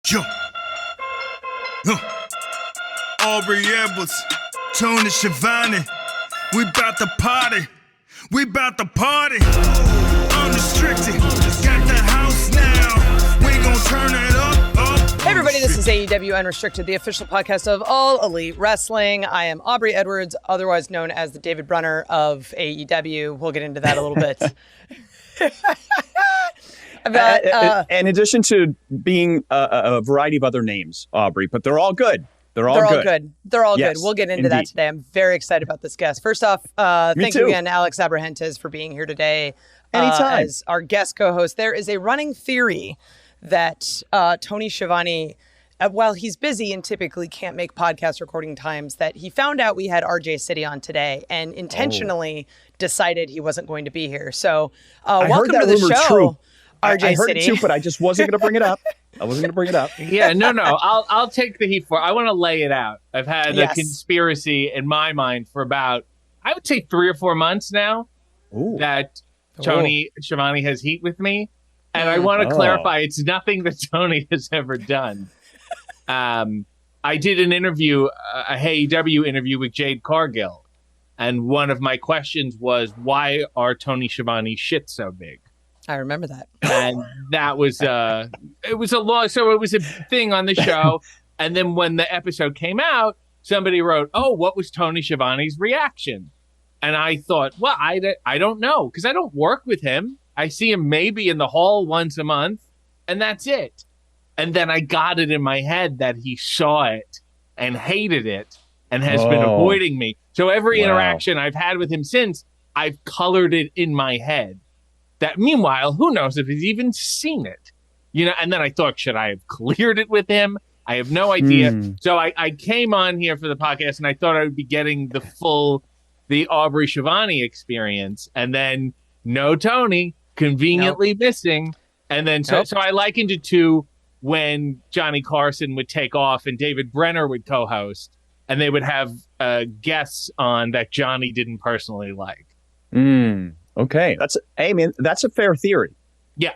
Yo. Aubrey Edwards, Tony Schiavone. We bout to party. We bout to party. Unrestricted. Got the house now. We gon' turn it up. Hey everybody, this is AEW Unrestricted, the official podcast of All Elite Wrestling. I am Aubrey Edwards, otherwise known as the David Brenner of AEW. We'll get into that a little bit. In addition to being a variety of other names, Aubrey, but they're all good. They're all good. They're all Yes, good. We'll get into that today. I'm very excited about this guest. First off, thank you again, Alex Abrahantes, for being here today. Anytime. As our guest co-host. There is a running theory that Tony Schiavone, while he's busy and typically can't make podcast recording times, that he found out we had RJ City on today and intentionally decided he wasn't going to be here. So welcome to the show. True. RJ I heard City. it too, but I just wasn't going to bring it up. Yeah, no. I'll take the heat for it. I want to lay it out. I've had a conspiracy in my mind for about, I would say 3 or 4 months now. Ooh. That Tony Schiavone has heat with me. And I want to clarify, it's nothing that Tony has ever done. I did an interview, a AEW interview with Jade Cargill. And one of my questions was, why are Tony Schiavone's shit so big? I remember that. And that was it was a thing on the show. And then when the episode came out, somebody wrote, "Oh, what was Tony Schiavone's reaction?" And I thought, well, I don't know, because I don't work with him. I see him maybe in the hall once a month, and that's it. And then I got it in my head that he saw it and hated it and has been avoiding me. So every interaction I've had with him since, I've colored it in my head. That meanwhile, who knows if he's even seen it, and then I thought, should I have cleared it with him? I have no idea. So I came on here for the podcast and I thought I would be getting the Aubrey Shivani experience, and then no Tony, conveniently missing. And then so I likened it to when Johnny Carson would take off and David Brenner would co-host, and they would have guests on that Johnny didn't personally like. Okay, that's a fair theory. Yeah,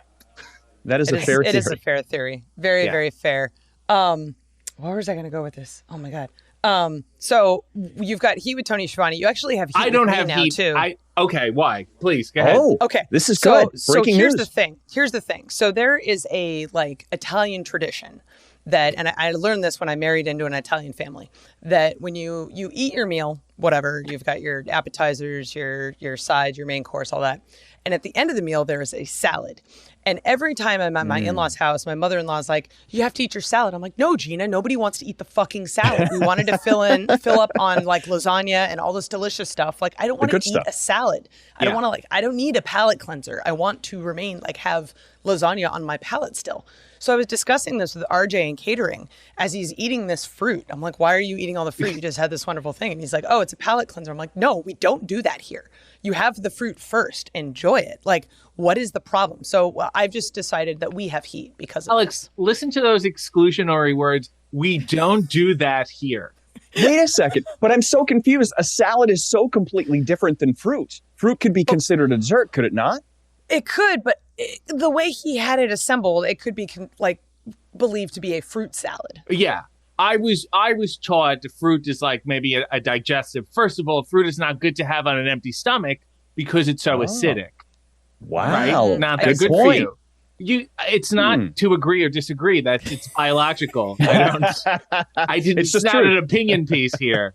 that is a fair theory. It is a fair theory. Very, very fair. Where was I going to go with this? Oh my God. So you've got heat with Tony Schiavone. You actually have heat. I don't with have me now heat. too. Okay, why? Please go ahead. Oh, okay. This is good. Breaking here's news. Here's the thing. So there is a Italian tradition that, and I learned this when I married into an Italian family, that when you eat your meal, whatever, you've got your appetizers, your sides, your main course, all that. And at the end of the meal, there is a salad. And every time I'm at my in-laws' house, my mother-in-law's like, you have to eat your salad. I'm like, no, Gina, nobody wants to eat the fucking salad. We wanted to fill up on lasagna and all this delicious stuff. Like, I don't want to eat a salad. I don't want to I don't need a palate cleanser. I want to remain have lasagna on my palate still. So I was discussing this with RJ in catering as he's eating this fruit. I'm like, why are you eating all the fruit? You just had this wonderful thing. And he's like, oh, it's a palate cleanser. I'm like, no, we don't do that here. You have the fruit first. Enjoy it. What is the problem? So I've just decided that we have heat because of Alex, listen to those exclusionary words. We don't do that here. Wait a second. But I'm so confused. A salad is so completely different than fruit. Fruit could be considered a dessert, could it not? It could, but the way he had it assembled, it could be believed to be a fruit salad. Yeah. I was taught the fruit is maybe a digestive. First of all, fruit is not good to have on an empty stomach because it's so acidic. Wow. Right? Not that good for you. It's not to agree or disagree that it's biological. It's not an opinion piece here.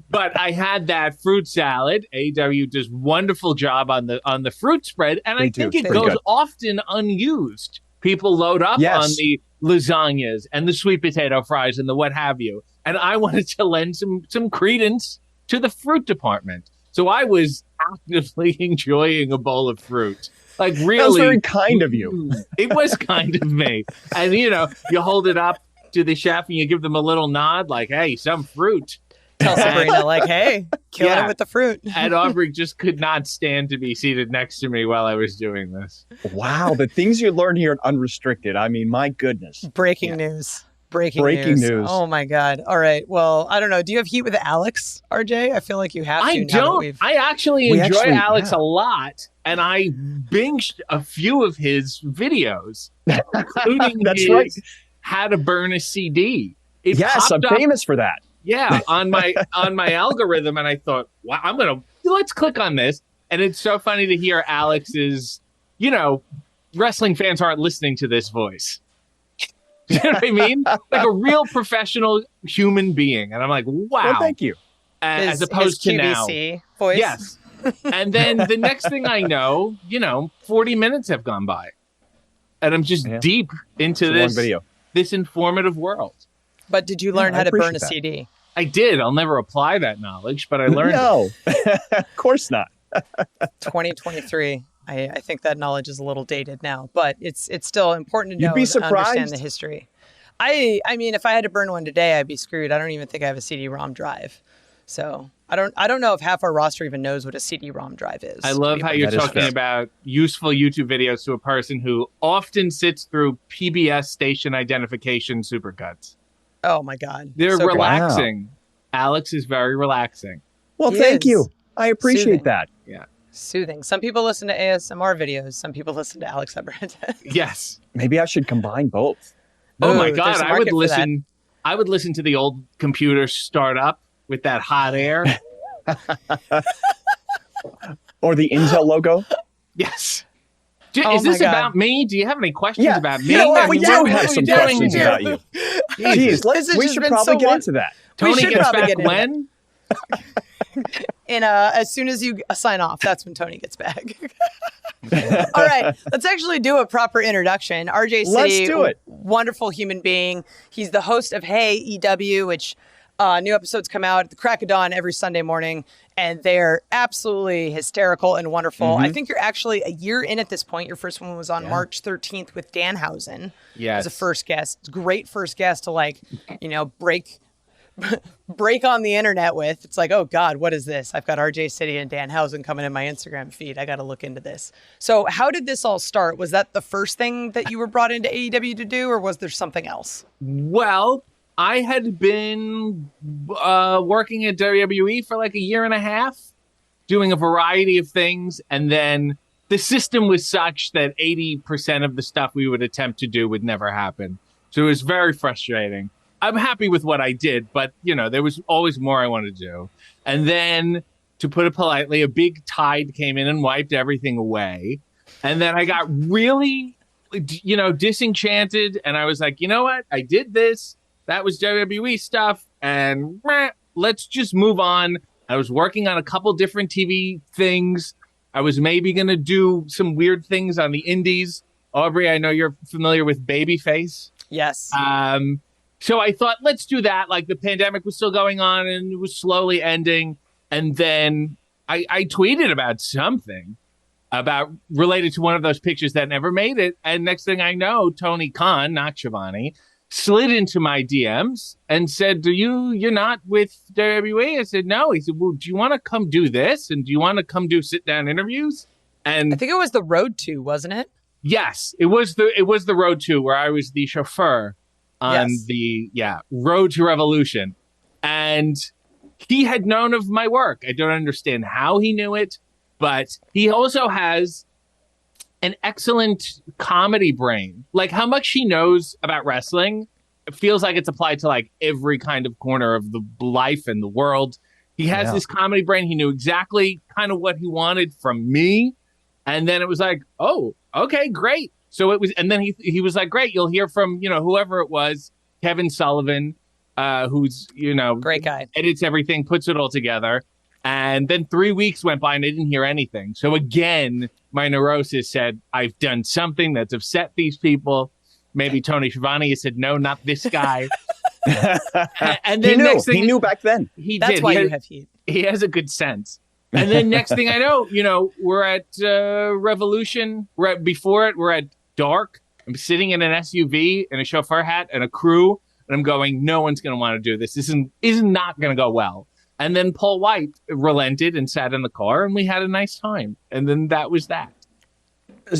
But I had that fruit salad. AEW does wonderful job on the fruit spread, and I think it goes often unused. People load up on the lasagnas and the sweet potato fries and the what have you. And I wanted to lend some credence to the fruit department. So I was actively enjoying a bowl of fruit. Really. That was very kind of you. It was kind of me. And, you hold it up to the chef and you give them a little nod hey, some fruit. Tell Sabrina, hey, killing it with the fruit. And Aubrey just could not stand to be seated next to me while I was doing this. Wow, the things you learn here at Unrestricted. I mean, my goodness. Breaking news. Breaking news. Oh, my God. All right. Well, I don't know. Do you have heat with Alex, RJ? I feel like you have to. I don't. I actually enjoy Alex a lot. And I binged a few of his videos, including That's right. how to burn a CD. It yes, I'm popped up, famous for that. yeah, on my algorithm, and I thought, wow, let's click on this. And it's so funny to hear Alex's, wrestling fans aren't listening to this voice. You know what I mean? Like a real professional human being. And I'm like, wow. Well, thank you. As opposed his to now. QVC voice. Yes. And then the next thing I know, 40 minutes have gone by. And I'm just deep into this informative world. But did you learn how to burn a that. CD? I did. I'll never apply that knowledge, but I learned No, of course not. 2023. I think that knowledge is a little dated now, but it's still important to know You'd be and surprised. understand the history. I mean, if I had to burn one today, I'd be screwed. I don't even think I have a CD-ROM drive. So I don't know if half our roster even knows what a CD-ROM drive is. I love how you're talking about useful YouTube videos to a person who often sits through PBS station identification supercuts. Oh my God. They're So relaxing. Wow. Alex is very relaxing. Well, thank you. I appreciate Soothing. that. Yeah. Soothing. Some people listen to ASMR videos. Some people listen to Alex Everett. Yes. Maybe I should combine both. Oh my Ooh, God. there's a I would market for that. listen. I would listen to the old computer start up with that hot air. Or the Intel logo. Yes. Oh Is this my God. about me? Do you have any questions about me? You know what? I We mean, do what have are some we doing questions here? about you. Jeez, This has we just should been probably so get won- into that. Tony should gets probably back get into when? And as soon as you sign off, that's when Tony gets back. All right, let's actually do a proper introduction. RJ City, Let's do it. Wonderful human being. He's the host of Hey EW, which new episodes come out at the crack of dawn every Sunday morning, and they're absolutely hysterical and wonderful. I think you're actually a year in at this point. Your first one was on March 13th with Danhausen. Yes. As a first guest. Great first guest to break on the internet with. It's like, oh God, what is this? I've got RJ City and Danhausen coming in my Instagram feed. I got to look into this. So how did this all start? Was that the first thing that you were brought into AEW to do, or was there something else? Well, I had been working at WWE for like a year and a half, doing a variety of things. And then the system was such that 80% of the stuff we would attempt to do would never happen. So it was very frustrating. I'm happy with what I did, but, there was always more I wanted to do. And then, to put it politely, a big tide came in and wiped everything away. And then I got really, disenchanted. And I was like, you know what? I did this. That was WWE stuff. And let's just move on. I was working on a couple different TV things. I was maybe going to do some weird things on the indies. Aubrey, I know you're familiar with Babyface. Yes. So I thought, let's do that. Like the pandemic was still going on and it was slowly ending. And then I tweeted about something related to one of those pictures that never made it. And next thing I know, Tony Khan, not Shivani, slid into my DMs and said, you're not with WWE? I said, no. He said, well, do you want to come do this? And do you want to come do sit down interviews? And I think it was the Road to, wasn't it? yes, it was the Road to, where I was the chauffeur on the Road to Revolution. And he had known of my work. I don't understand how he knew it, but he also has an excellent comedy brain. Like how much he knows about wrestling, it feels like it's applied to like every kind of corner of the life and the world. He has this comedy brain. He knew exactly kind of what he wanted from me. And then it was like, oh, okay, great. So it was, and then he was like, great, you'll hear from, whoever it was, Kevin Sullivan, who's, Great guy, edits everything, puts it all together. And then 3 weeks went by and I didn't hear anything. So again, my neurosis said, I've done something that's upset these people. Maybe Tony Schiavone has said, no, not this guy. And then he knew back then. That's why you have heat. He has a good sense. And then next thing I know, we're at Revolution. Before it, we're at Dark. I'm sitting in an SUV in a chauffeur hat and a crew. And I'm going, no one's going to want to do this. This is not going to go well. And then Paul White relented and sat in the car and we had a nice time. And then that was that.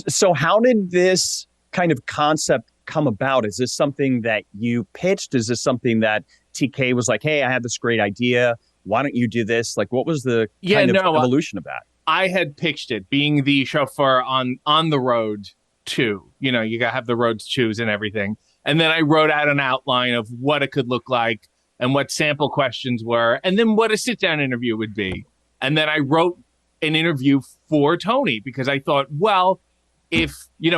So how did this kind of concept come about? Is this something that you pitched? Is this something that TK was like, hey, I had this great idea. Why don't you do this? Like, what was the kind of evolution of that? I had pitched it, being the chauffeur on the road to, you got to have the road to choose and everything. And then I wrote out an outline of what it could look like and what sample questions were, and then what a sit-down interview would be. And then I wrote an interview for Tony because I thought, well, if,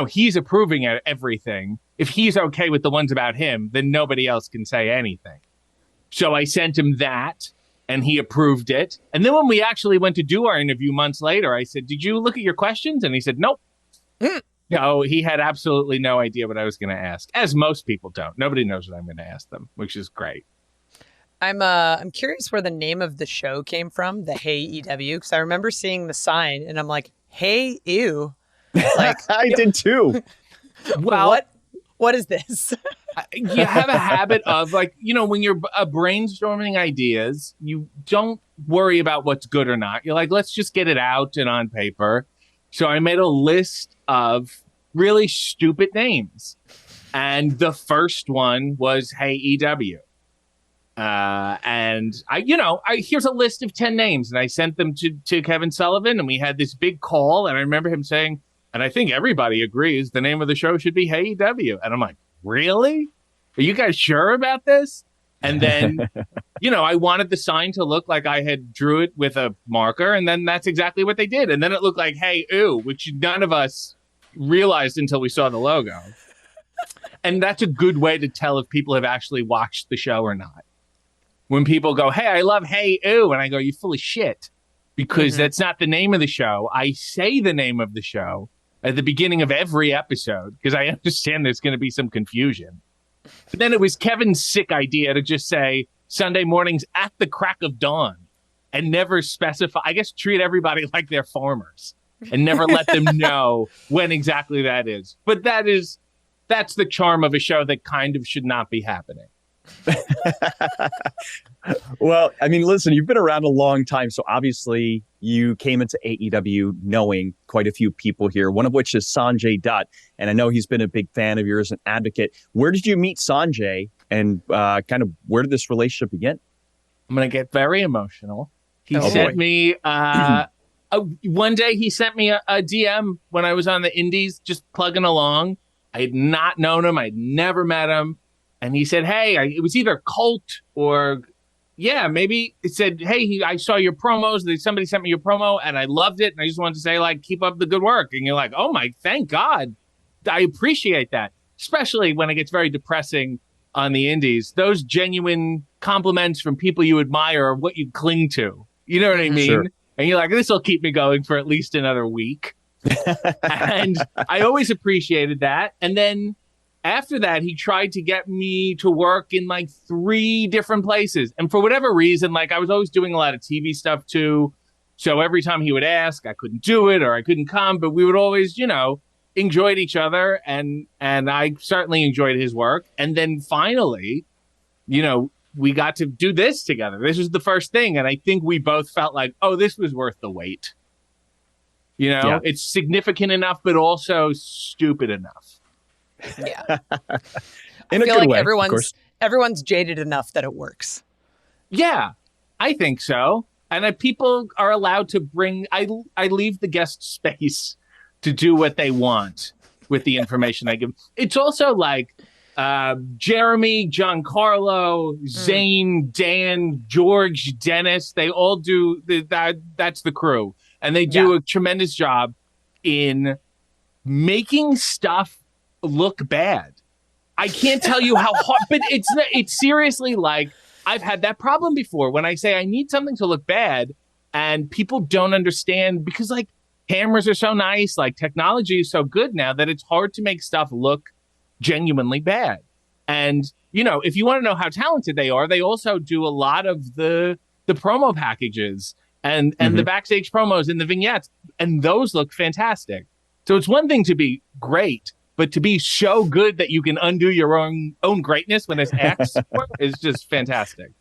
he's approving of everything, if he's okay with the ones about him, then nobody else can say anything. So I sent him that, and he approved it. And then when we actually went to do our interview months later, I said, did you look at your questions? And he said, nope. No, he had absolutely no idea what I was going to ask, as most people don't. Nobody knows what I'm going to ask them, which is great. I'm curious where the name of the show came from, the Hey EW, because I remember seeing the sign and I'm like, hey, ew. Like, I did too. Well, what is this? You have a habit of when you're brainstorming ideas, you don't worry about what's good or not. You're like, let's just get it out and on paper. So I made a list of really stupid names. And the first one was Hey EW. And here's a list of 10 names, and I sent them to Kevin Sullivan, and we had this big call, and I remember him saying, and I think everybody agrees the name of the show should be Hey EW. And I'm like, really? Are you guys sure about this? And then, I wanted the sign to look like I had drew it with a marker, and then that's exactly what they did. And then it looked like Hey Ooh, which none of us realized until we saw the logo. And that's a good way to tell if people have actually watched the show or not. When people go, hey, I love Hey Ooh, and I go, you're full of shit, because that's not the name of the show. I say the name of the show at the beginning of every episode because I understand there's going to be some confusion. But then it was Kevin's sick idea to just say Sunday mornings at the crack of dawn and never specify. I guess treat everybody like they're farmers and never let them know when exactly that is. But that's the charm of a show that kind of should not be happening. Well, I mean, listen, you've been around a long time, so obviously you came into AEW knowing quite a few people here, one of which is Sanjay Dutt, and I know he's been a big fan of yours, an advocate. Where did you meet Sanjay, and kind of where did this relationship begin? I'm going to get very emotional. He sent me, one day he sent me a DM when I was on the indies, just plugging along. I had not known him. I'd never met him. And he said, hey, it was either Colt or, maybe it said, hey, I saw your promos. Somebody sent me your promo and I loved it. And I just wanted to say, keep up the good work. And you're like, oh my, thank God. I appreciate that. Especially when it gets very depressing on the indies. Those genuine compliments from people you admire are what you cling to. You know what I mean? Sure. And you're like, this will keep me going for at least another week. And I always appreciated that. And then after that, he tried to get me to work in 3 different places. And for whatever reason, I was always doing a lot of TV stuff too. So every time he would ask, I couldn't do it or I couldn't come. But we would always, enjoyed each other. And I certainly enjoyed his work. And then finally, we got to do this together. This was the first thing. And I think we both felt like, oh, this was worth the wait. It's significant enough, but also stupid enough. Yeah. In I feel a good like way, everyone's jaded enough that it works. Yeah, I think so. And people are allowed to bring, I leave the guest space to do what they want with the information I give. It's also Jeremy, Giancarlo, Zane, Dan, George, Dennis, they all do that's the crew. And they do a tremendous job in making stuff look bad. I can't tell you how hard, but it's seriously I've had that problem before when I say I need something to look bad and people don't understand because cameras are so nice, technology is so good now that it's hard to make stuff look genuinely bad. And, if you want to know how talented they are, they also do a lot of the promo packages and the backstage promos and the vignettes, and those look fantastic. So it's one thing to be great, but to be so good that you can undo your own greatness when it's asked for is just fantastic.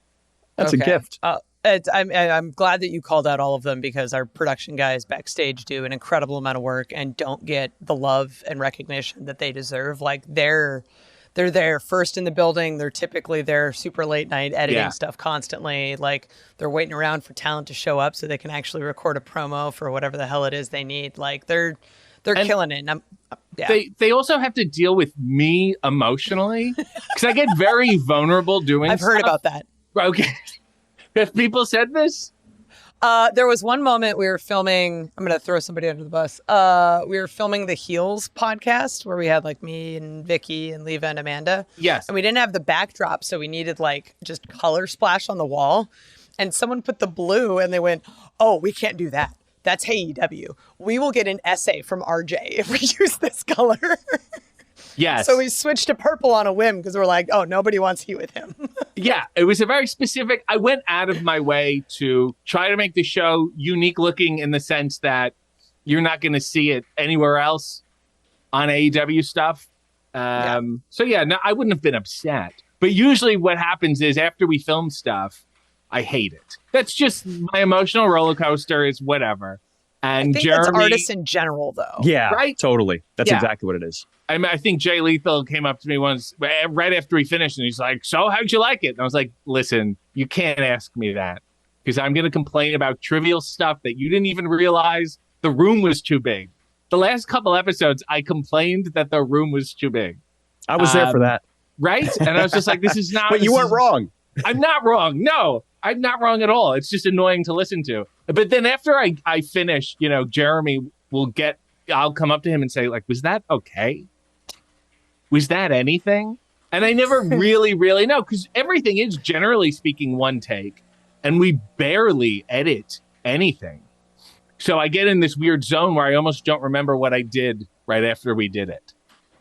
That's a gift. I'm glad that you called out all of them because our production guys backstage do an incredible amount of work and don't get the love and recognition that they deserve. They're there first in the building. They're typically there super late night editing stuff constantly. They're waiting around for talent to show up so they can actually record a promo for whatever the hell it is they need. They're killing it. Yeah. They also have to deal with me emotionally because I get very vulnerable doing I've heard stuff. about that. Okay. Have people said this? There was one moment we were filming. I'm going to throw somebody under the bus. We were filming the Heels podcast where we had like me and Vicky and Leva and Amanda. Yes. And we didn't have the backdrop, so we needed like just color splash on the wall. And someone put the blue and they went, "Oh, we can't do that. That's AEW. We will get an essay from RJ if we use this color." Yes. So we switched to purple on a whim because we're like, oh, nobody wants heat with him. Yeah, it was a very specific. I went out of my way to try to make the show unique looking in the sense that you're not going to see it anywhere else on AEW stuff. So yeah, no, I wouldn't have been upset. But usually what happens is after we film stuff, I hate it. That's just my emotional roller coaster is whatever. And I think Jeremy, that's artists in general, though. Yeah, right? Totally. That's Yeah. exactly what it is. I mean, I think Jay Lethal came up to me once right after he finished, and he's like, "So, how'd you like it?" And I was like, "Listen, you can't ask me that because I'm going to complain about trivial stuff that you didn't even realize the room was too big." The last couple episodes, I complained that the room was too big. I was there for that. Right? And I was just like, "This is not." But you weren't wrong. I'm not wrong. No, I'm not wrong at all. It's just annoying to listen to. But then after I finish, you know, Jeremy will get. I'll come up to him and say, like, "Was that okay? Was that anything?" And I never really know because everything is generally speaking one take and we barely edit anything. So I get in this weird zone where I almost don't remember what I did right after we did it.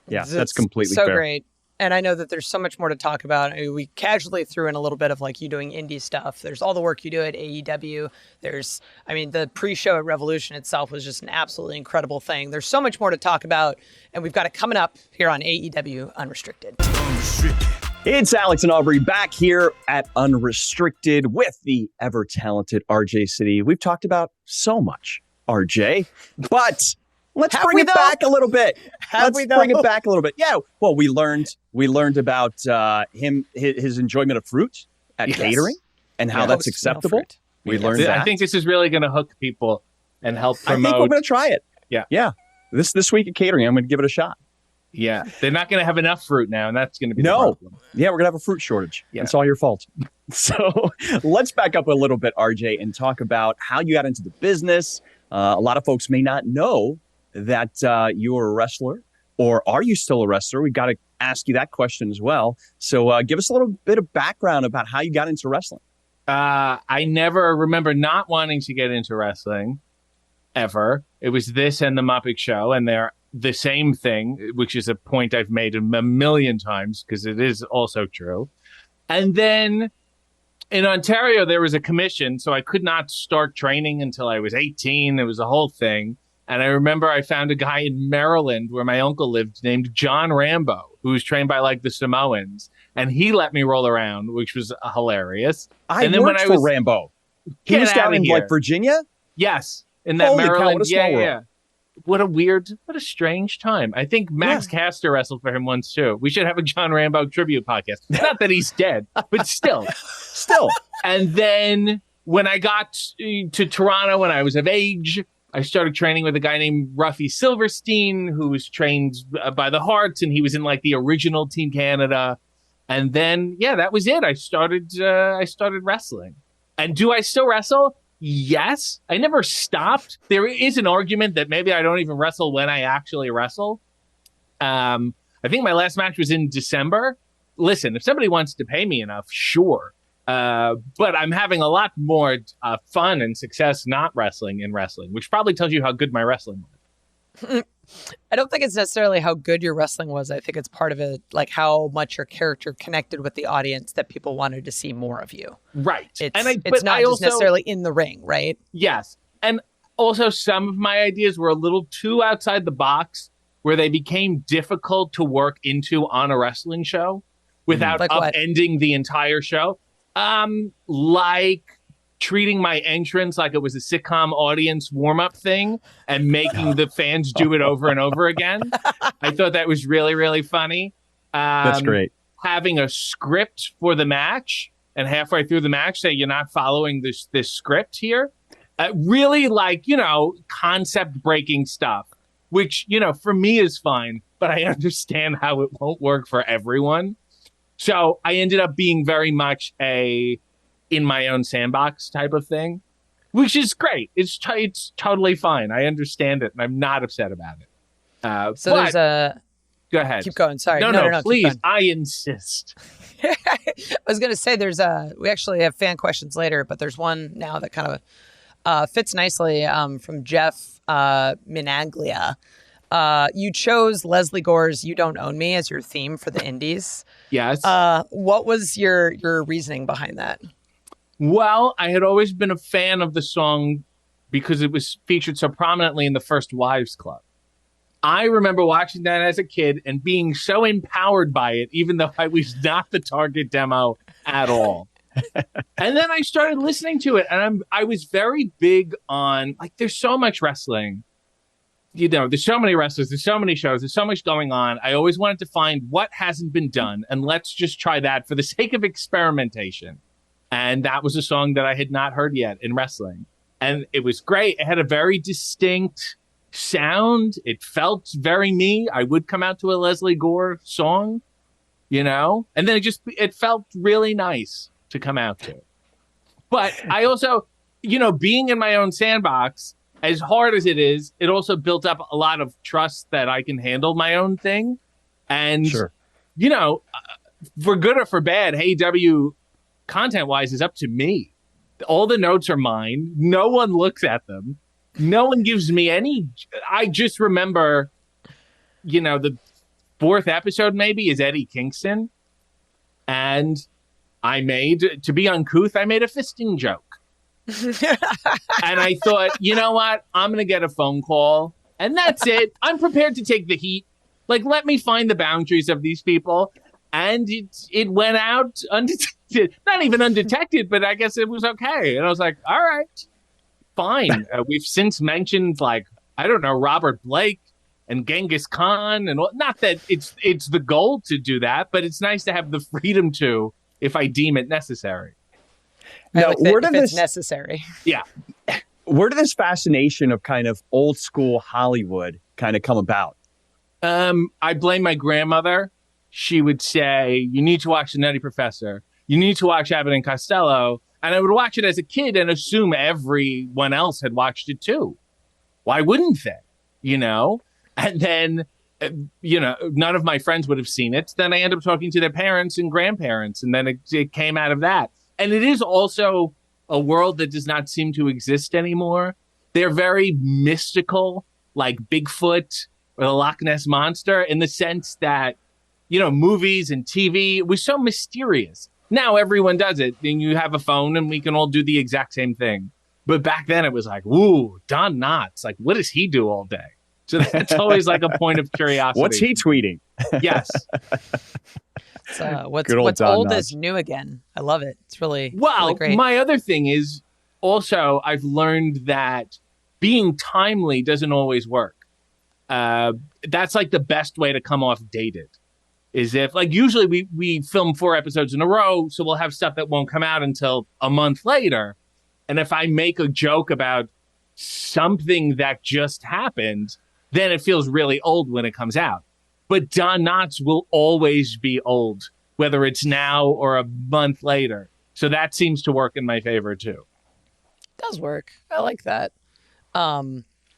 Yeah, that's completely so fair. Great. And I know that there's so much more to talk about. I mean, we casually threw in a little bit of like you doing indie stuff. There's all the work you do at AEW. The pre-show at Revolution itself was just an absolutely incredible thing. There's so much more to talk about, and we've got it coming up here on AEW Unrestricted. It's Alex and Aubrey back here at Unrestricted with the ever-talented RJ City. We've talked about so much, RJ, but let's bring it back a little bit. Bring it back a little bit. Yeah. Well, we learned about his enjoyment of fruit at catering and how that's acceptable. We learned that. I think this is really going to hook people and help promote. I think we're going to try it. Yeah. Yeah. This week at catering, I'm going to give it a shot. Yeah. They're not going to have enough fruit now, and that's going to be the problem. Yeah, we're going to have a fruit shortage. Yeah. It's all your fault. So let's back up a little bit, RJ, and talk about how you got into the business. A lot of folks may not know that you were a wrestler, or are you still a wrestler? We've got to ask you that question as well. So give us a little bit of background about how you got into wrestling. I never remember not wanting to get into wrestling ever. It was this and the Muppet Show, and they're the same thing, which is a point I've made a million times because it is also true. And then in Ontario, there was a commission, so I could not start training until I was 18. It was a whole thing. And I remember I found a guy in Maryland where my uncle lived named John Rambo, who was trained by like the Samoans. And he let me roll around, which was hilarious. I worked for Rambo. He was down in like Virginia? Yes. In that Holy Maryland. cow, what a small world. What a strange time. I think Max Caster wrestled for him once too. We should have a John Rambo tribute podcast. Not that he's dead, but still. And then when I got to Toronto when I was of age, I started training with a guy named Ruffy Silverstein, who was trained by the Hearts, and he was in like the original Team Canada. And then, that was it. I started wrestling. And do I still wrestle? Yes. I never stopped. There is an argument that maybe I don't even wrestle when I actually wrestle. I think my last match was in December. Listen, if somebody wants to pay me enough, sure. But I'm having a lot more fun and success not wrestling in wrestling, which probably tells you how good my wrestling was. I don't think it's necessarily how good your wrestling was. I think it's part of it, like how much your character connected with the audience that people wanted to see more of you. Right. It's not just necessarily in the ring, right? Yes. And also some of my ideas were a little too outside the box where they became difficult to work into on a wrestling show without upending the entire show. Like treating my entrance like it was a sitcom audience warm-up thing and making the fans do it over and over again. I thought that was really, really funny. That's great. Having a script for the match and halfway through the match say you're not following this script here. Really concept breaking stuff which, you know, for me is fine, but I understand how it won't work for everyone. So I ended up being very much a in my own sandbox type of thing, which is great. It's totally fine. I understand it, and I'm not upset about it. So there's a... Go ahead. Keep going. Sorry. No, please. I insist. I was going to say we actually have fan questions later, but there's one now that kind of fits nicely from Jeff Minaglia. You chose Leslie Gore's "You Don't Own Me" as your theme for the Indies. Yes. What was your reasoning behind that? Well, I had always been a fan of the song because it was featured so prominently in the First Wives Club. I remember watching that as a kid and being so empowered by it, even though I was not the target demo at all. And then I started listening to it, and I was very big on, like, there's so much wrestling. You know, there's so many wrestlers, there's so many shows, there's so much going on. I always wanted to find what hasn't been done, and let's just try that for the sake of experimentation. And that was a song that I had not heard yet in wrestling. And it was great. It had a very distinct sound. It felt very me. I would come out to a Leslie Gore song, you know, and then it felt really nice to come out to. But I also, you know, being in my own sandbox, as hard as it is, it also built up a lot of trust that I can handle my own thing. And, you know, for good or for bad, AEW content-wise is up to me. All the notes are mine. No one looks at them. No one gives me any. I just remember, you know, the 4th episode maybe is Eddie Kingston. And to be uncouth, I made a fisting joke. And I thought, you know what? I'm going to get a phone call. And that's it. I'm prepared to take the heat. Like, let me find the boundaries of these people. And it went out undetected. Not even undetected, but I guess it was okay. And I was like, all right. Fine. We've since mentioned, like, I don't know, Robert Blake and Genghis Khan, and not that it's the goal to do that, but it's nice to have the freedom to, if I deem it necessary. Now, where did this necessary? Yeah. Where did this fascination of kind of old school Hollywood kind of come about? I blame my grandmother. She would say, "You need to watch The Nutty Professor. You need to watch Abbott and Costello." And I would watch it as a kid and assume everyone else had watched it too. Why wouldn't they? You know? And then, you know, none of my friends would have seen it. Then I end up talking to their parents and grandparents. And then it came out of that. And it is also a world that does not seem to exist anymore. They're very mystical, like Bigfoot or the Loch Ness Monster, in the sense that, you know, movies and TV was so mysterious. Now everyone does it, and you have a phone, and we can all do the exact same thing. But back then, it was like, "Ooh, Don Knotts! Like, what does he do all day?" So that's always like a point of curiosity. What's he tweeting? Yes. What's old is new again. I love it. It's really really great. My other thing is also I've learned that being timely doesn't always work. That's like the best way to come off dated. Is if, like, usually we film 4 episodes in a row, so we'll have stuff that won't come out until a month later. And if I make a joke about something that just happened, then it feels really old when it comes out. But Don Knotts will always be old, whether it's now or a month later. So that seems to work in my favor, too. It does work. I like that.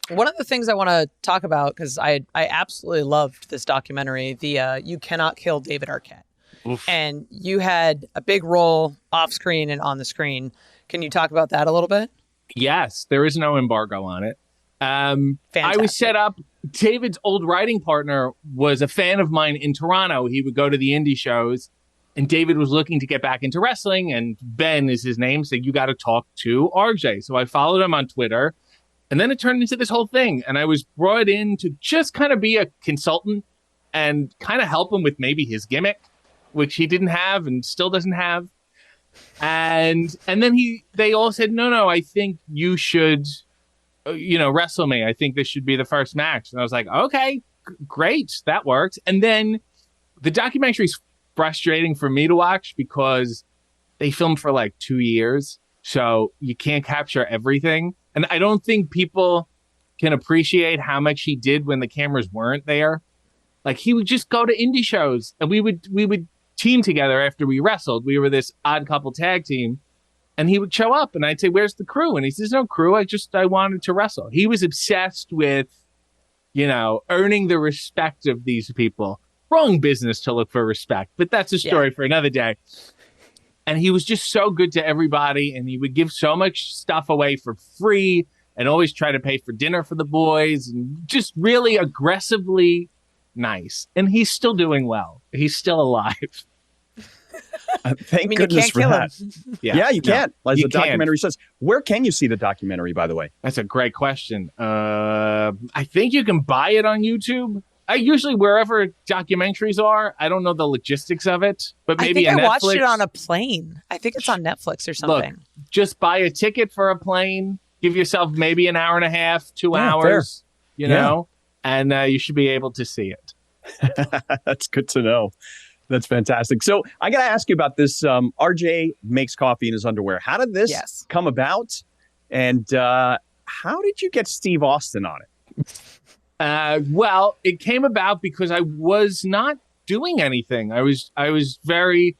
One of the things I want to talk about, because I absolutely loved this documentary, the You Cannot Kill David Arquette. Oof. And you had a big role off screen and on the screen. Can you talk about that a little bit? Yes, there is no embargo on it. I was set up. David's old writing partner was a fan of mine in Toronto. He would go to the indie shows, and David was looking to get back into wrestling, and Ben is his name, said, "You got to talk to RJ." So I followed him on Twitter. And then it turned into this whole thing. And I was brought in to just kind of be a consultant and kind of help him with maybe his gimmick, which he didn't have and still doesn't have. And then they all said, no, I think you should, wrestle me. I think this should be the first match. And I was like, okay, great. That worked. And then the documentary is frustrating for me to watch because they filmed for like 2 years. So you can't capture everything. And I don't think people can appreciate how much he did when the cameras weren't there. Like, he would just go to indie shows, and we would team together after we wrestled. We were this odd couple tag team, and he would show up, and I'd say, "Where's the crew?" And he says, "No crew. I wanted to wrestle." He was obsessed with, earning the respect of these people. Wrong business to look for respect, but that's a story for another day. And he was just so good to everybody, and he would give so much stuff away for free and always try to pay for dinner for the boys, and just really aggressively nice. And he's still doing well. He's still alive. Thank goodness for that. Yeah, you can't. As the documentary says. Where can you see the documentary, by the way? That's a great question. I think you can buy it on YouTube. I usually, wherever documentaries are, I don't know the logistics of it, but maybe I think I Netflix. watched it on a plane. I think it's on Netflix or something. Look, just buy a ticket for a plane. Give yourself maybe an hour and a half, 2 hours, and you should be able to see it. That's good to know. That's fantastic. So I got to ask you about this. RJ makes coffee in his underwear. How did this come about? And how did you get Steve Austin on it? Well, it came about because I was not doing anything. I was very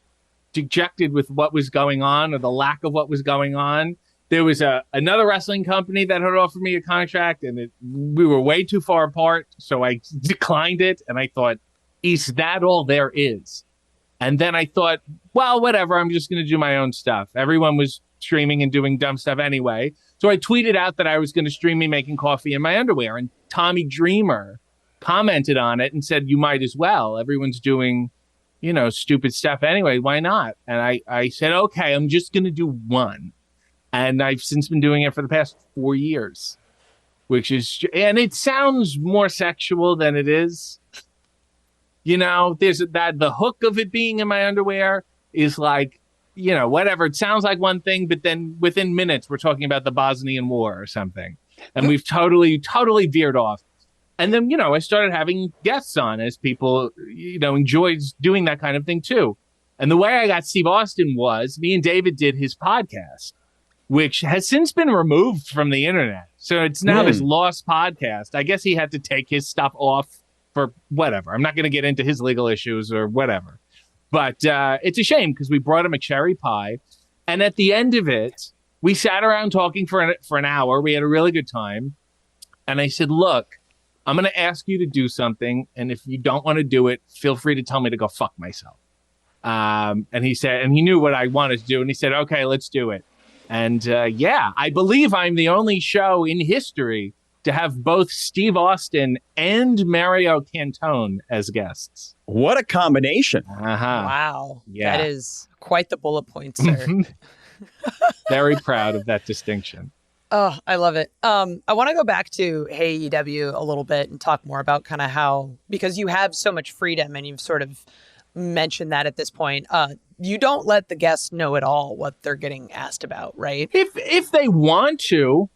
dejected with what was going on, or the lack of what was going on. There was another wrestling company that had offered me a contract, and we were way too far apart, so I declined it. And I thought, is that all there is? And then I thought, well, whatever, I'm just going to do my own stuff. Everyone was streaming and doing dumb stuff anyway. So I tweeted out that I was going to stream me making coffee in my underwear. And Tommy Dreamer commented on it and said, you might as well. Everyone's doing, stupid stuff anyway. Why not? And I said, okay, I'm just going to do one. And I've since been doing it for the past 4 years, and it sounds more sexual than it is. There's the hook of it being in my underwear is like, whatever. It sounds like one thing, but then within minutes, we're talking about the Bosnian War or something. And we've totally veered off. And then, I started having guests on as people, enjoyed doing that kind of thing too. And the way I got Steve Austin was me and David did his podcast, which has since been removed from the internet. So it's now this lost podcast. I guess he had to take his stuff off for whatever. I'm not going to get into his legal issues or whatever. But it's a shame because we brought him a cherry pie. And at the end of it, we sat around talking for an hour. We had a really good time. And I said, look, I'm going to ask you to do something. And if you don't want to do it, feel free to tell me to go fuck myself. And he said, and he knew what I wanted to do. And he said, okay, let's do it. And I believe I'm the only show in history to have both Steve Austin and Mario Cantone as guests. What a combination. Wow. Yeah. That is quite the bullet point, sir. Very proud of that distinction. Oh, I love it. I want to go back to AEW a little bit and talk more about kind of how, because you have so much freedom and you've sort of mentioned that at this point, you don't let the guests know at all what they're getting asked about, right? If they want to,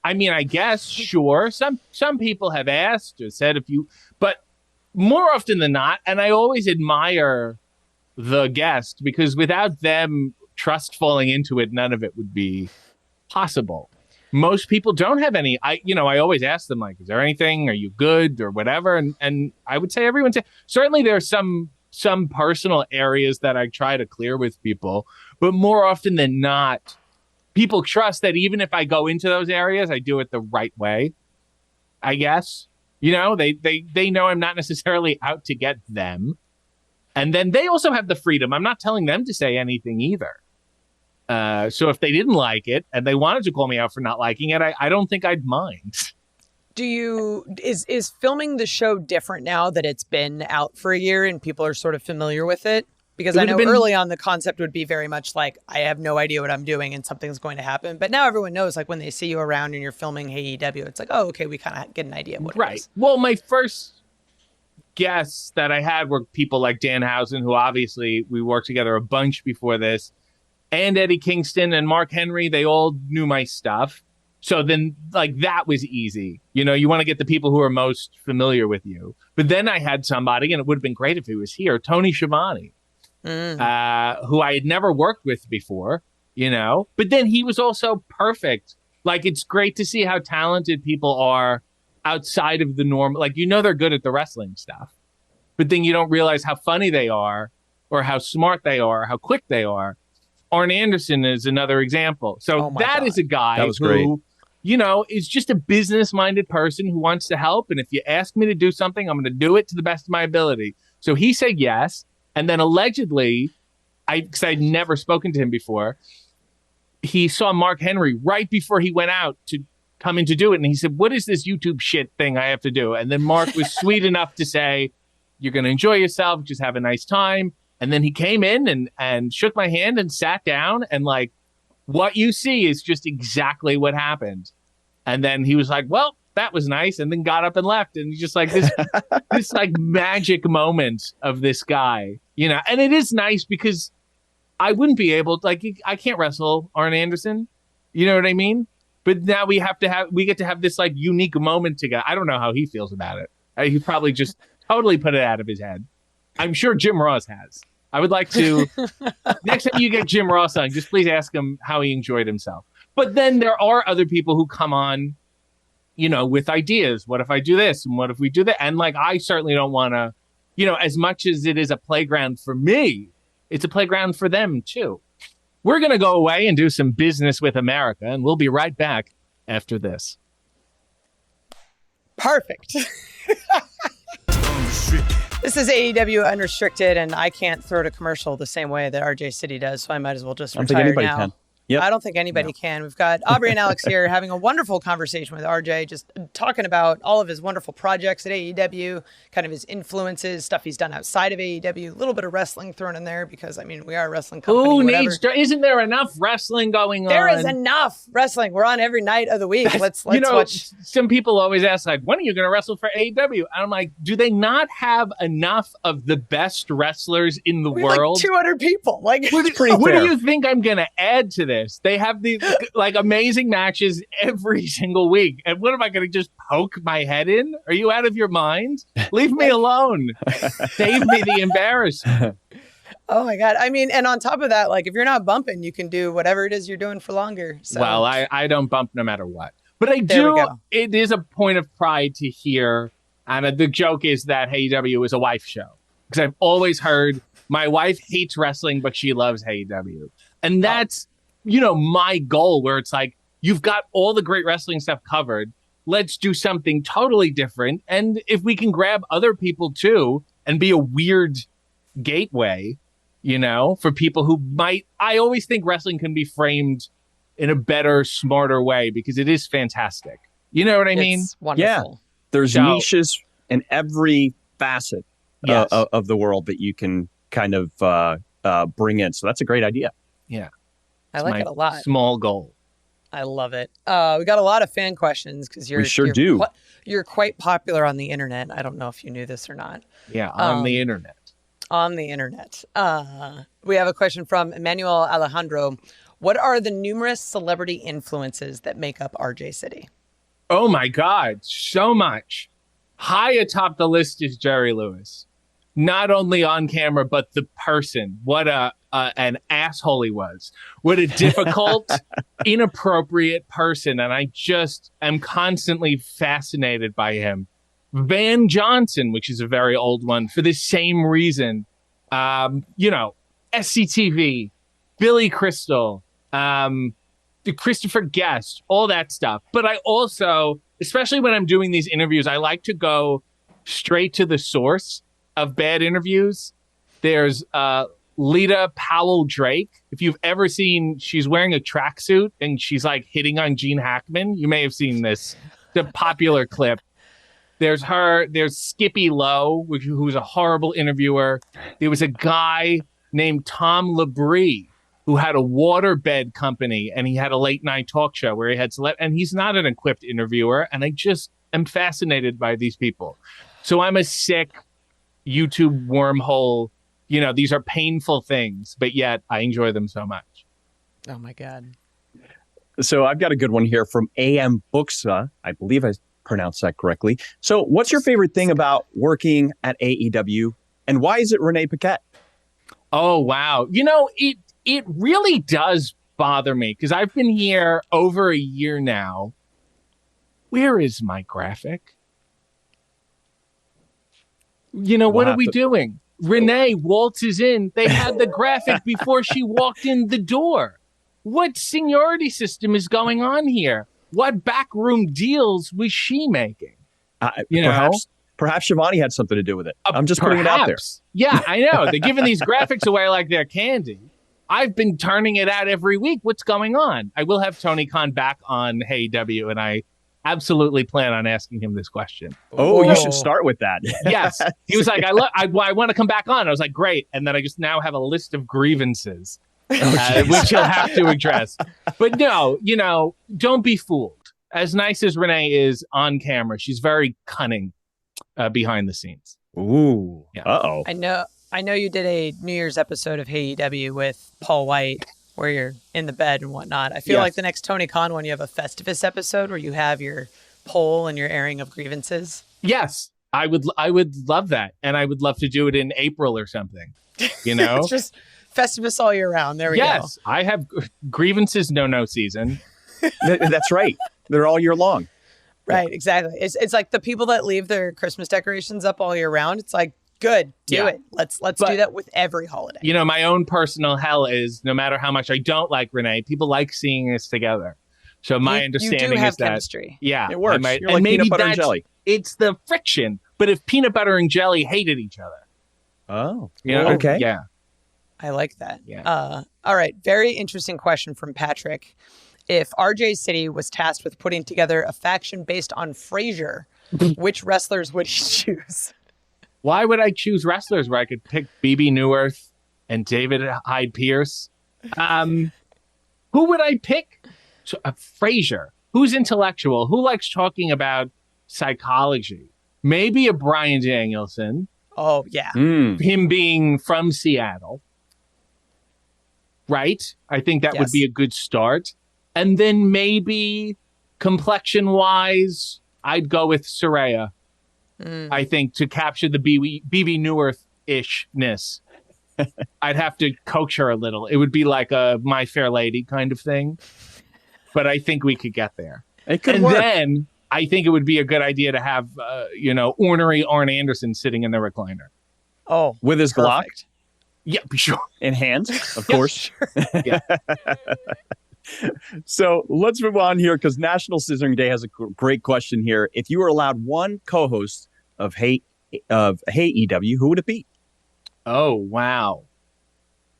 I mean, I guess, sure. Some people have asked or said but more often than not, and I always admire the guest because without them trust falling into it, none of it would be possible. Most people don't have any. I always ask them, like, is there anything? Are you good or whatever? And I would say certainly there are some personal areas that I try to clear with people, but more often than not, people trust that even if I go into those areas, I do it the right way, I guess. They know I'm not necessarily out to get them. And then they also have the freedom. I'm not telling them to say anything either. So if they didn't like it and they wanted to call me out for not liking it, I don't think I'd mind. Is filming the show different now that it's been out for a year and people are sort of familiar with it? Because I know early on the concept would be very much like, I have no idea what I'm doing and something's going to happen. But now everyone knows, like when they see you around and you're filming AEW, it's like, oh, okay, we kind of get an idea of what it is. Well, my first guests that I had were people like Danhausen, who obviously we worked together a bunch before this, and Eddie Kingston and Mark Henry. They all knew my stuff. So then, like, that was easy. You want to get the people who are most familiar with you. But then I had somebody, and it would have been great if he was here, Tony Schiavone, who I had never worked with before, But then he was also perfect Like, it's great to see how talented people are outside of the norm. Like, they're good at the wrestling stuff, but then you don't realize how funny they are or how smart they are, how quick they are. Arn Anderson is another example. So that is a guy that was great. who, is just a business-minded person who wants to help. And if you ask me to do something, I'm going to do it to the best of my ability. So he said yes. And then allegedly, because I'd never spoken to him before, he saw Mark Henry right before he went out to come in to do it. And he said, what is this YouTube shit thing I have to do? And then Mark was sweet enough to say, you're going to enjoy yourself, just have a nice time. And then he came in and shook my hand and sat down. And like, what you see is just exactly what happened. And then he was like, well, that was nice. And then got up and left. And just like this like magic moment of this guy, and it is nice because I wouldn't be able to, like, I can't wrestle Arn Anderson. You know what I mean? But now we get to have this like unique moment together. I don't know how he feels about it. He probably just totally put it out of his head. I'm sure Jim Ross has. I would like to, next time you get Jim Ross on, just please ask him how he enjoyed himself. But then there are other people who come on, with ideas. What if I do this? And what if we do that? And like, I certainly don't want to, as much as it is a playground for me, it's a playground for them too. We're going to go away and do some business with America, and we'll be right back after this. Perfect. This is AEW Unrestricted, and I can't throw to commercial the same way that RJ City does, so I might as well just retire now. Can. Yep. I don't think anybody can. We've got Aubrey and Alex here having a wonderful conversation with RJ, just talking about all of his wonderful projects at AEW, kind of his influences, stuff he's done outside of AEW, a little bit of wrestling thrown in there because, we are a wrestling company. Isn't there enough wrestling going on? There is enough wrestling. We're on every night of the week. Let's watch. Some people always ask, like, when are you going to wrestle for AEW? And I'm like, do they not have enough of the best wrestlers in the world? Like 200 people. Like, what do you think I'm going to add to this? They have these like amazing matches every single week. And what am I going to just poke my head in? Are you out of your mind? Leave me alone. Save me the embarrassment. Oh my God. And on top of that, like, if you're not bumping, you can do whatever it is you're doing for longer. So. Well, I don't bump no matter what. But I do. It is a point of pride to hear. And the joke is that AEW is a wife show. Because I've always heard my wife hates wrestling, but she loves AEW. And that's, my goal, where it's like, you've got all the great wrestling stuff covered. Let's do something totally different. And if we can grab other people too and be a weird gateway, for people who might, I always think wrestling can be framed in a better, smarter way because it is fantastic. You know what I mean? It's wonderful. Yeah. There's niches in every facet of the world that you can kind of bring in. So that's a great idea. Yeah. I like it a lot. Small goal. I love it. We got a lot of fan questions because you're quite popular on the internet. I don't know if you knew this or not. Yeah, on the internet. On the internet. We have a question from Emmanuel Alejandro. What are the numerous celebrity influences that make up RJ City? Oh my God, so much. High atop the list is Jerry Lewis. Not only on camera, but the person. What an asshole he was. What a difficult, inappropriate person. And I just am constantly fascinated by him. Van Johnson, which is a very old one, for the same reason. SCTV, Billy Crystal, Christopher Guest, all that stuff. But I also, especially when I'm doing these interviews, I like to go straight to the source of bad interviews. There's Lita Powell Drake. If you've ever seen, she's wearing a tracksuit and she's like hitting on Gene Hackman. You may have seen this, the popular clip. There's her. There's Skippy Lowe, who's a horrible interviewer. There was a guy named Tom Labrie who had a waterbed company, and he had a late night talk show where he had and he's not an equipped interviewer. And I just am fascinated by these people. So I'm a sick YouTube wormhole. These are painful things, but yet I enjoy them so much. Oh my God. So I've got a good one here from AM Buxa. I believe I pronounced that correctly. So what's your favorite thing about working at AEW, and why is it Renee Paquette? Oh, wow. It really does bother me because I've been here over a year now. Where is my graphic? What are we doing? Renee waltzes in. They had the graphic before she walked in the door. What seniority system is going on here? What backroom deals was she making? Perhaps Shivani had something to do with it. I'm just putting it out there. Yeah, I know. They're giving these graphics away like they're candy. I've been turning it out every week. What's going on? I will have Tony Khan back on AEW, and I absolutely plan on asking him this question. Oh, you should start with that. Yes. He was like, I want to come back on. I was like, great. And then I just now have a list of grievances, which he'll have to address. But no, don't be fooled. As nice as Renee is on camera, she's very cunning behind the scenes. Ooh. Yeah. Uh-oh. I know you did a New Year's episode of AEW with Paul White where you're in the bed and whatnot. I feel like the next Tony Khan one, you have a Festivus episode where you have your poll and your airing of grievances. Yes, I would love that. And I would love to do it in April or something, It's just Festivus all year round. There we go. Yes, I have grievances no season. That's right. They're all year long. Right, exactly. It's like the people that leave their Christmas decorations up all year round. It's like, good, do it. Let's do that with every holiday. My own personal hell is no matter how much I don't like Renee, people like seeing us together. So my understanding you do have is that chemistry. Yeah, it works. You're like maybe peanut butter and jelly. It's the friction. But if peanut butter and jelly hated each other, okay, yeah, I like that. Yeah. All right, very interesting question from Patrick. If RJ City was tasked with putting together a faction based on Frasier, which wrestlers would he choose? Why would I choose wrestlers where I could pick BB Newirth and David Hyde Pierce? Who would I pick? Frasier. Who's intellectual? Who likes talking about psychology? Maybe a Bryan Danielson. Oh, yeah. Him being from Seattle. Right? I think that would be a good start. And then maybe complexion-wise, I'd go with Saraya. I think to capture the BB Newirth-ishness, I'd have to coach her a little. It would be like a My Fair Lady kind of thing. But I think we could get there. It could work. Then I think it would be a good idea to have, ornery Arn Anderson sitting in the recliner. Oh, with his Glock? Yeah, sure. In hand, of course. Yeah. So let's move on here because National Scissoring Day has a great question here. If you were allowed one co-host of AEW, who would it be? Oh, wow.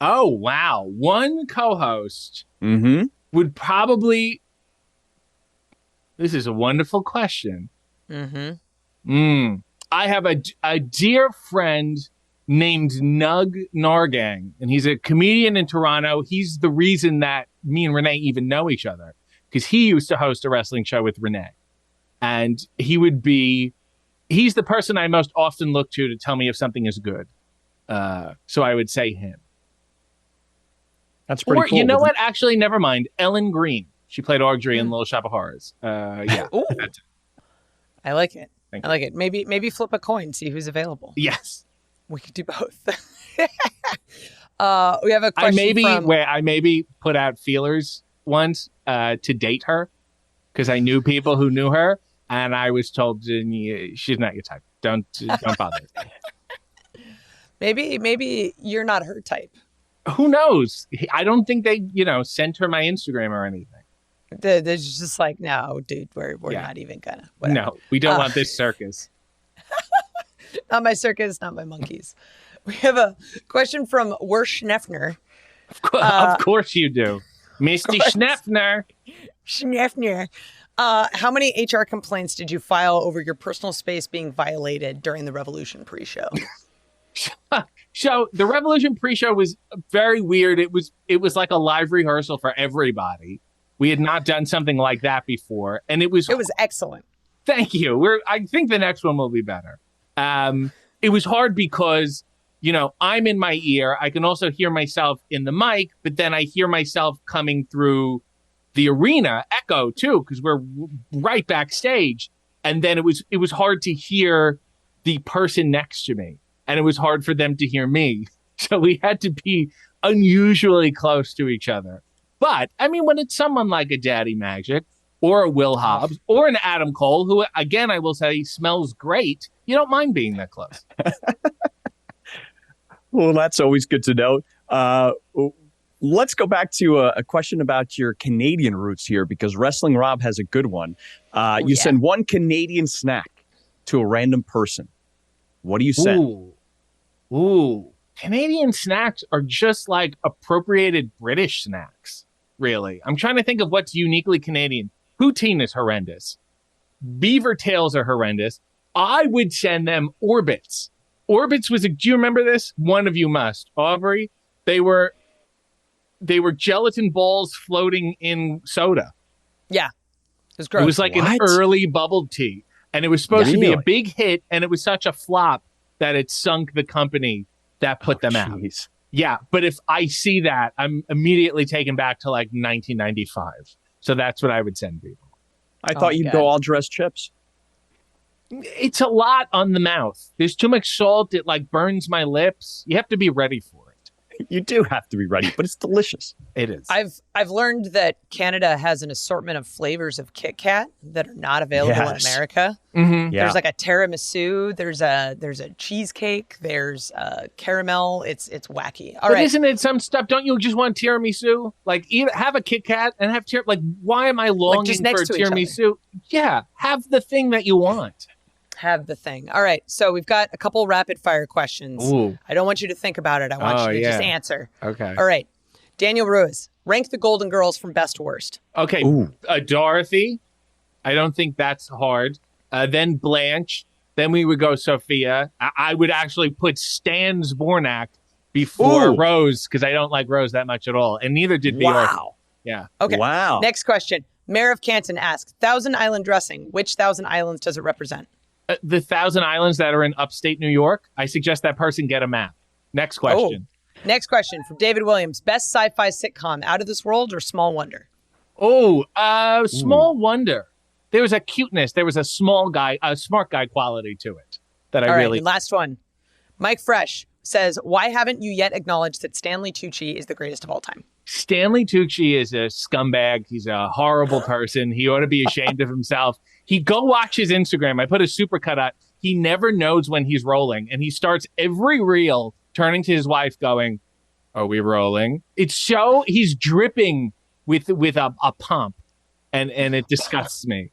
One co-host would probably... This is a wonderful question. I have a dear friend named Nug Nargang, and he's a comedian in Toronto. He's the reason that me and Renee even know each other, because he used to host a wrestling show with Renee. And he's the person I most often look to tell me if something is good. So I would say him. That's pretty cool. You know what? Actually, never mind. Ellen Green. She played Audrey in Little Shop of Horrors. Yeah. I like it. I like it. Maybe flip a coin, see who's available. Yes. We could do both. We have a question I maybe put out feelers once to date her because I knew people who knew her, and I was told she's not your type. Don't bother. Maybe you're not her type. Who knows? I don't think they sent her my Instagram or anything. They're just like, no, dude, we're not even gonna. Whatever. No, we don't want this circus. Not my circus, not my monkeys. We have a question from Werschneffner. Of course you do. Misty Schneffner. Schneffner. How many HR complaints did you file over your personal space being violated during the Revolution pre-show? So the Revolution pre-show was very weird. It was like a live rehearsal for everybody. We had not done something like that before, and it was excellent. Thank you. I think the next one will be better. It was hard because, I'm in my ear. I can also hear myself in the mic, but then I hear myself coming through the arena echo too, because we're right backstage. And then it was hard to hear the person next to me, and it was hard for them to hear me. So we had to be unusually close to each other. But, I mean, when it's someone like a Daddy Magic or a Will Hobbs or an Adam Cole, who, again, I will say smells great, you don't mind being that close. Well, that's always good to know. Let's go back to a question about your Canadian roots here, because Wrestling Rob has a good one. You send one Canadian snack to a random person. What do you send? Ooh. Canadian snacks are just like appropriated British snacks, really. I'm trying to think of what's uniquely Canadian. Poutine is horrendous. Beaver tails are horrendous. I would send them Orbits. Orbits was do you remember this? One of you must. Aubrey, they were gelatin balls floating in soda. Yeah. It was gross. It was like an early bubble tea. And it was supposed to be a big hit, and it was such a flop that it sunk the company that put them out. Yeah, but if I see that, I'm immediately taken back to like 1995. So that's what I would send people. I thought you'd go all dressed chips. It's a lot on the mouth. There's too much salt. It like burns my lips. You have to be ready for it. You do have to be ready, but it's delicious. It is. I've learned that Canada has an assortment of flavors of Kit Kat that are not available in America. Mm-hmm. Yeah. There's like a tiramisu. There's a cheesecake. There's caramel. It's wacky. All right. Isn't it some stuff? Don't you just want tiramisu? Like, have a Kit Kat and have like. Why am I longing for a tiramisu? Yeah, have the thing that you want. Have the thing. All right. So we've got a couple rapid fire questions. Ooh. I don't want you to think about it. I want you to just answer. Okay. All right. Daniel Ruiz, rank the Golden Girls from best to worst. Okay. Dorothy. I don't think that's hard. Then Blanche. Then we would go Sophia. I would actually put Stan Zbornak before Rose, because I don't like Rose that much at all. And neither did Bjork. Wow. Yeah. Okay. Wow. Next question. Mayor of Canton asks, Thousand Island dressing. Which Thousand Islands does it represent? The Thousand Islands that are in upstate New York. I suggest that person get a map. Next question. Next question from David Williams. Best sci-fi sitcom, Out of This World or Small Wonder? Small Wonder. There was a cuteness. There was a smart guy quality to it that I really... And last one. Mike Fresh says, why haven't you yet acknowledged that Stanley Tucci is the greatest of all time? Stanley Tucci is a scumbag. He's a horrible person. He ought to be ashamed of himself. Go watch his Instagram. I put a supercut out. He never knows when he's rolling, and he starts every reel turning to his wife going, are we rolling? He's dripping with a pump, and it disgusts me.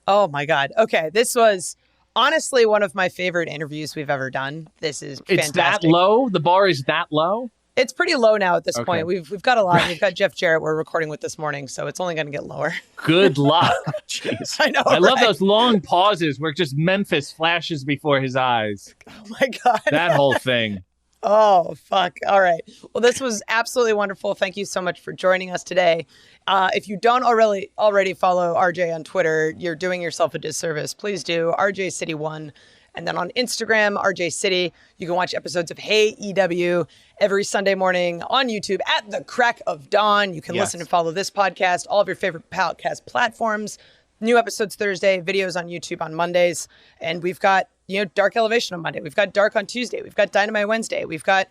Oh my God. Okay. This was honestly one of my favorite interviews we've ever done. This is fantastic. It's that low? The bar is that low? It's pretty low now at this point. We've got a lot. We've got Jeff Jarrett we're recording with this morning, so it's only going to get lower. Good luck. Jeez. I know. I love those long pauses where just Memphis flashes before his eyes. Oh my God. That whole thing. Oh, fuck. All right. Well, this was absolutely wonderful. Thank you so much for joining us today. If you don't already follow RJ on Twitter, you're doing yourself a disservice. Please do. RJ City 1. And then on Instagram, RJ City, you can watch episodes of Hey EW every Sunday morning on YouTube at the crack of dawn. You can listen and follow this podcast, all of your favorite podcast platforms. New episodes Thursday, videos on YouTube on Mondays. And we've got, Dark Elevation on Monday. We've got Dark on Tuesday. We've got Dynamite Wednesday. We've got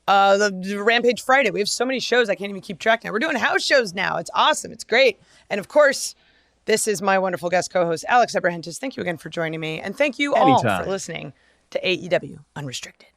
the Rampage Friday. We have so many shows I can't even keep track now. We're doing house shows now. It's awesome. It's great. And of course, this is my wonderful guest co-host, Alex Abrahantes. Thank you again for joining me. And thank you all for listening to AEW Unrestricted.